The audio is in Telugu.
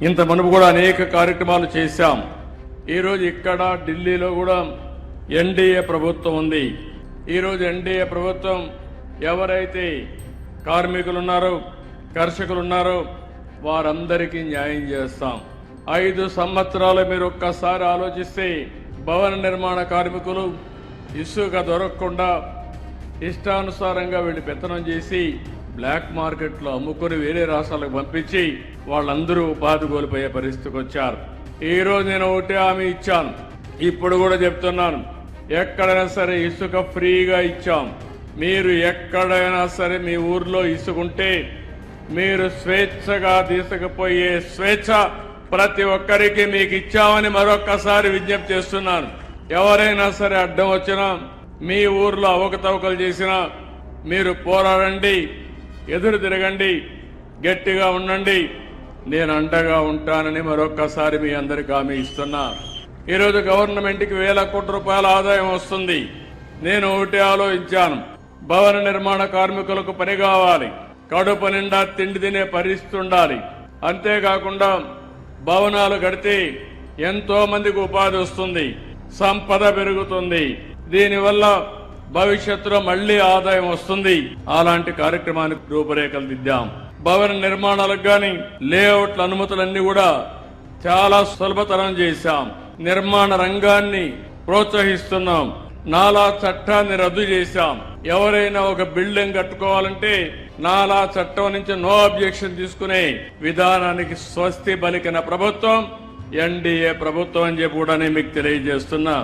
ఇంత మునుపు కూడా అనేక కార్యక్రమాలు చేశాం. ఈరోజు ఇక్కడ ఢిల్లీలో కూడా ఎన్డీఏ ప్రభుత్వం ఉంది. ఈరోజు ఎన్డీఏ ప్రభుత్వం ఎవరైతే కార్మికులున్నారో, కర్షకులున్నారో వారందరికీ న్యాయం చేస్తాం. 5 సంవత్సరాలు మీరు ఒక్కసారి ఆలోచిస్తే భవన నిర్మాణ కార్మికులు ఇసుక దొరకకుండా ఇష్టానుసారంగా వీళ్ళు పెత్తనం చేసి బ్లాక్ మార్కెట్లో అమ్ముకుని వేరే రాష్ట్రాలకు పంపించి వాళ్ళందరూ ఉపాధి కోల్పోయే పరిస్థితికి వచ్చారు. ఈ రోజు నేను ఒకటే హామీ ఇచ్చాను, ఇప్పుడు కూడా చెప్తున్నాను, ఎక్కడైనా సరే ఇసుక ఫ్రీగా ఇచ్చాం. మీరు ఎక్కడైనా సరే మీ ఊర్లో ఇసుకుంటే మీరు స్వేచ్ఛగా తీసుకుపోయే స్వేచ్ఛ ప్రతి ఒక్కరికి మీకు ఇచ్చామని మరొక్కసారి విజ్ఞప్తి చేస్తున్నాను. ఎవరైనా సరే అడ్డం వచ్చినా, మీ ఊర్లో అవకతవకలు చేసినా మీరు పోరాడండి, ఎదురు తిరగండి, గట్టిగా ఉండండి, నేను అండగా ఉంటానని మరొక్కసారి మీ అందరికీ హామీ ఇస్తున్నా. ఈరోజు గవర్నమెంట్కి వేల కోట్ల రూపాయల ఆదాయం వస్తుంది. నేను ఒకటి ఆలోచించాను, భవన నిర్మాణ కార్మికులకు పని కావాలి, కడుపు నిండా తిండి తినే పరిస్థితి ఉండాలి. అంతేకాకుండా భవనాలు కడితే ఎంతో మందికి ఉపాధి వస్తుంది, సంపద పెరుగుతుంది, దీనివల్ల భవిష్యత్తులో మళ్లీ ఆదాయం వస్తుంది. అలాంటి కార్యక్రమానికి రూపురేఖలు దిద్దాం. భవన నిర్మాణాలకు గాని లేఅవుట్ల అనుమతులన్నీ కూడా చాలా సులభతరం చేశాం. నిర్మాణ రంగాన్ని ప్రోత్సహిస్తున్నాం. నాలా చట్టాన్ని రద్దు చేశాం. ఎవరైనా ఒక బిల్డింగ్ కట్టుకోవాలంటే నాలా చట్టం నుంచి నో అబ్జెక్షన్ తీసుకునే విధానానికి స్వస్తి పలికిన ప్రభుత్వం ఎన్డీఏ ప్రభుత్వం అని చెప్పి కూడా నేను మీకు తెలియజేస్తున్నా.